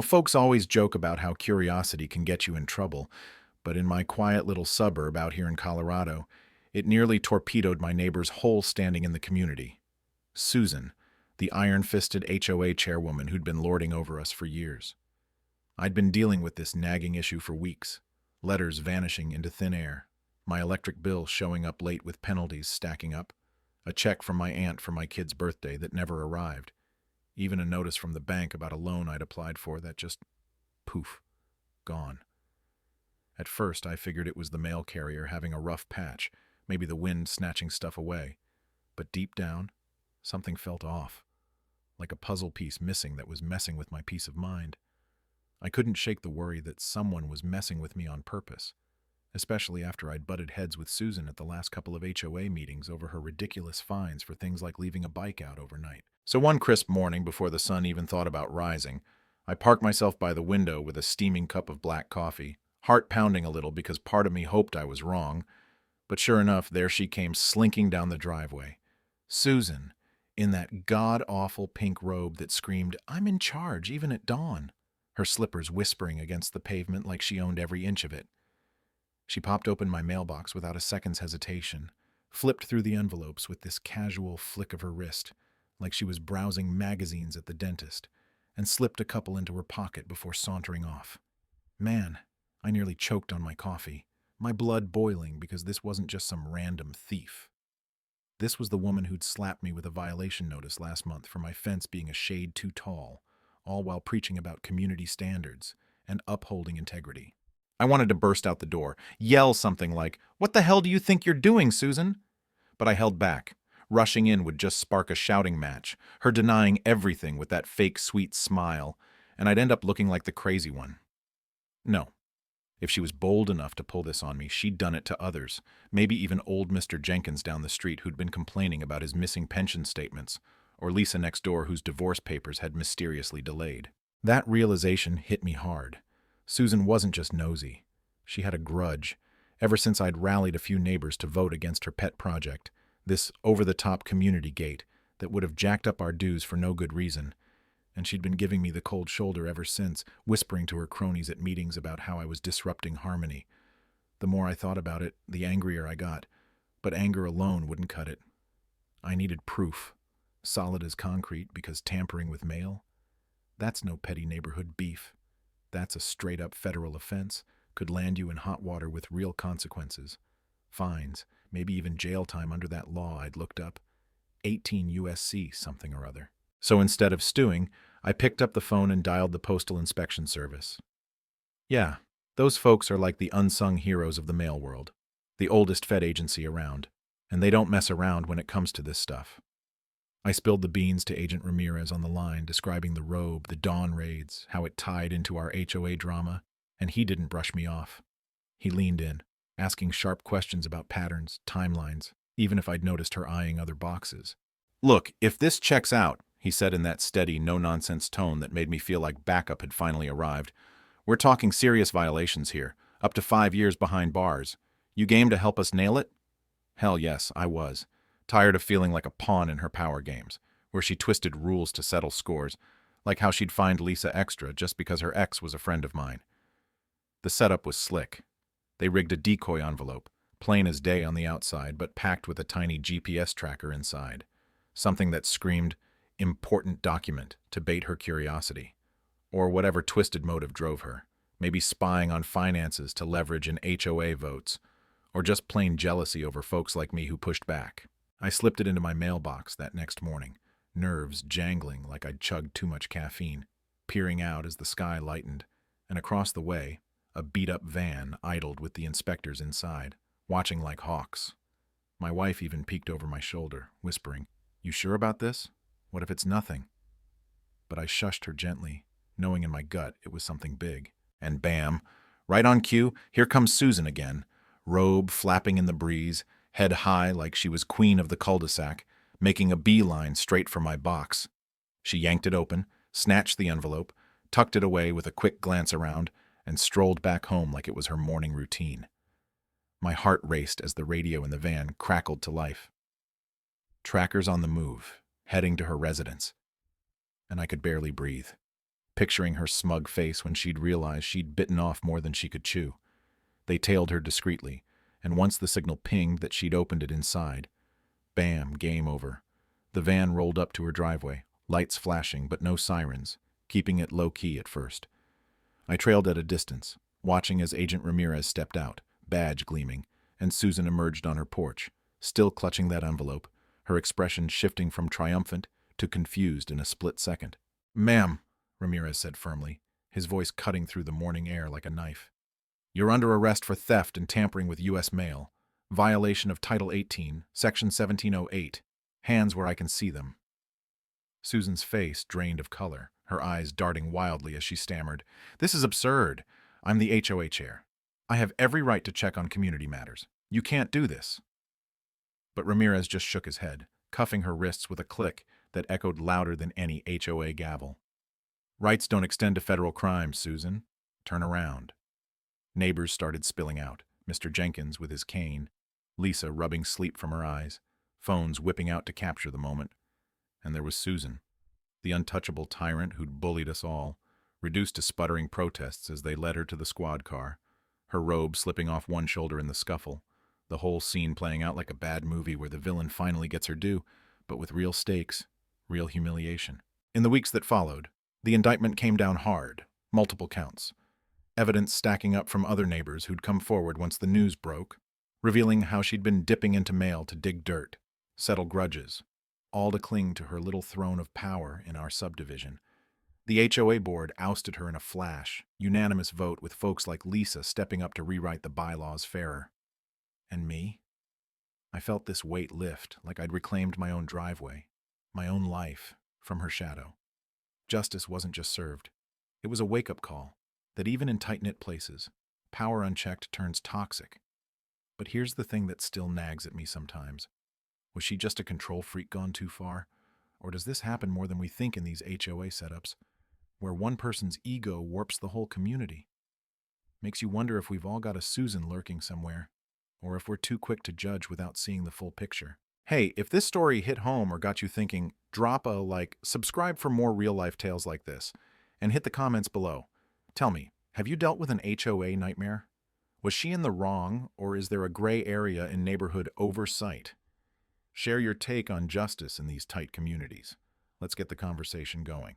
Folks always joke about how curiosity can get you in trouble, but in my quiet little suburb out here in Colorado, it nearly torpedoed my neighbor's whole standing in the community. Susan, the iron-fisted HOA chairwoman who'd been lording over us for years. I'd been dealing with this nagging issue for weeks, letters vanishing into thin air, my electric bill showing up late with penalties stacking up, a check from my aunt for my kid's birthday that never arrived, even a notice from the bank about a loan I'd applied for that just, poof, gone. At first, I figured it was the mail carrier having a rough patch, maybe the wind snatching stuff away. But deep down, something felt off, like a puzzle piece missing that was messing with my peace of mind. I couldn't shake the worry that someone was messing with me on purpose, especially after I'd butted heads with Susan at the last couple of HOA meetings over her ridiculous fines for things like leaving a bike out overnight. So one crisp morning, before the sun even thought about rising, I parked myself by the window with a steaming cup of black coffee, heart pounding a little because part of me hoped I was wrong. But sure enough, there she came slinking down the driveway. Susan, in that god-awful pink robe that screamed, "I'm in charge, even at dawn," her slippers whispering against the pavement like she owned every inch of it. She popped open my mailbox without a second's hesitation, flipped through the envelopes with this casual flick of her wrist, like she was browsing magazines at the dentist, and slipped a couple into her pocket before sauntering off. Man, I nearly choked on my coffee, my blood boiling because this wasn't just some random thief. This was the woman who'd slapped me with a violation notice last month for my fence being a shade too tall, all while preaching about community standards and upholding integrity. I wanted to burst out the door, yell something like, "What the hell do you think you're doing, Susan?" But I held back. Rushing in would just spark a shouting match, her denying everything with that fake sweet smile, and I'd end up looking like the crazy one. No. If she was bold enough to pull this on me, she'd done it to others, maybe even old Mr. Jenkins down the street who'd been complaining about his missing pension statements, or Lisa next door whose divorce papers had mysteriously delayed. That realization hit me hard. Susan wasn't just nosy. She had a grudge, ever since I'd rallied a few neighbors to vote against her pet project, this over-the-top community gate that would have jacked up our dues for no good reason. And she'd been giving me the cold shoulder ever since, whispering to her cronies at meetings about how I was disrupting harmony. The more I thought about it, the angrier I got. But anger alone wouldn't cut it. I needed proof, solid as concrete, because tampering with mail? That's no petty neighborhood beef. That's a straight-up federal offense, could land you in hot water with real consequences. Fines, maybe even jail time under that law I'd looked up. 18 USC something or other. So instead of stewing, I picked up the phone and dialed the Postal Inspection Service. Yeah, those folks are like the unsung heroes of the mail world, the oldest Fed agency around, and they don't mess around when it comes to this stuff. I spilled the beans to Agent Ramirez on the line, describing the robe, the dawn raids, how it tied into our HOA drama, and he didn't brush me off. He leaned in, asking sharp questions about patterns, timelines, even if I'd noticed her eyeing other boxes. "Look, if this checks out," he said in that steady, no-nonsense tone that made me feel like backup had finally arrived, "we're talking serious violations here, up to 5 years behind bars. You game to help us nail it?" Hell yes, I was. Tired of feeling like a pawn in her power games, where she twisted rules to settle scores, like how she'd fined Lisa extra just because her ex was a friend of mine. The setup was slick. They rigged a decoy envelope, plain as day on the outside, but packed with a tiny GPS tracker inside. Something that screamed, "important document," to bait her curiosity. Or whatever twisted motive drove her. Maybe spying on finances to leverage in HOA votes. Or just plain jealousy over folks like me who pushed back. I slipped it into my mailbox that next morning, nerves jangling like I'd chugged too much caffeine, peering out as the sky lightened, and across the way, a beat-up van idled with the inspectors inside, watching like hawks. My wife even peeked over my shoulder, whispering, "You sure about this? What if it's nothing?" But I shushed her gently, knowing in my gut it was something big. And bam, right on cue, here comes Susan again, robe flapping in the breeze, head high like she was queen of the cul-de-sac, making a beeline straight for my box. She yanked it open, snatched the envelope, tucked it away with a quick glance around, and strolled back home like it was her morning routine. My heart raced as the radio in the van crackled to life. Trackers on the move, heading to her residence, and I could barely breathe. picturing her smug face when she'd realized she'd bitten off more than she could chew. They tailed her discreetly, and once the signal pinged that she'd opened it inside, bam, game over. The van rolled up to her driveway, lights flashing but no sirens, keeping it low-key at first. I trailed at a distance, watching as Agent Ramirez stepped out, badge gleaming, and Susan emerged on her porch, still clutching that envelope, her expression shifting from triumphant to confused in a split second. "Ma'am," Ramirez said firmly, his voice cutting through the morning air like a knife. "You're under arrest for theft and tampering with U.S. mail. Violation of Title 18, Section 1708. Hands where I can see them." Susan's face drained of color, her eyes darting wildly as she stammered, "This is absurd. I'm the HOA chair. I have every right to check on community matters. You can't do this." But Ramirez just shook his head, cuffing her wrists with a click that echoed louder than any HOA gavel. "Rights don't extend to federal crimes, Susan. Turn around." Neighbors started spilling out, Mr. Jenkins with his cane, Lisa rubbing sleep from her eyes, phones whipping out to capture the moment. And there was Susan, the untouchable tyrant who'd bullied us all, reduced to sputtering protests as they led her to the squad car, her robe slipping off one shoulder in the scuffle, the whole scene playing out like a bad movie where the villain finally gets her due, but with real stakes, real humiliation. In the weeks that followed, the indictment came down hard, multiple counts. Evidence stacking up from other neighbors who'd come forward once the news broke, revealing how she'd been dipping into mail to dig dirt, settle grudges, all to cling to her little throne of power in our subdivision. The HOA board ousted her in a flash, unanimous vote with folks like Lisa stepping up to rewrite the bylaws fairer. And me? I felt this weight lift, like I'd reclaimed my own driveway, my own life, from her shadow. Justice wasn't just served. It was a wake-up call, that even in tight-knit places, power unchecked turns toxic. But here's the thing that still nags at me sometimes. Was she just a control freak gone too far? Or does this happen more than we think in these HOA setups, where one person's ego warps the whole community? Makes you wonder if we've all got a Susan lurking somewhere, or if we're too quick to judge without seeing the full picture. Hey, if this story hit home or got you thinking, drop a like, subscribe for more real-life tales like this, and hit the comments below. Tell me, have you dealt with an HOA nightmare? Was she in the wrong, or is there a gray area in neighborhood oversight? Share your take on justice in these tight communities. Let's get the conversation going.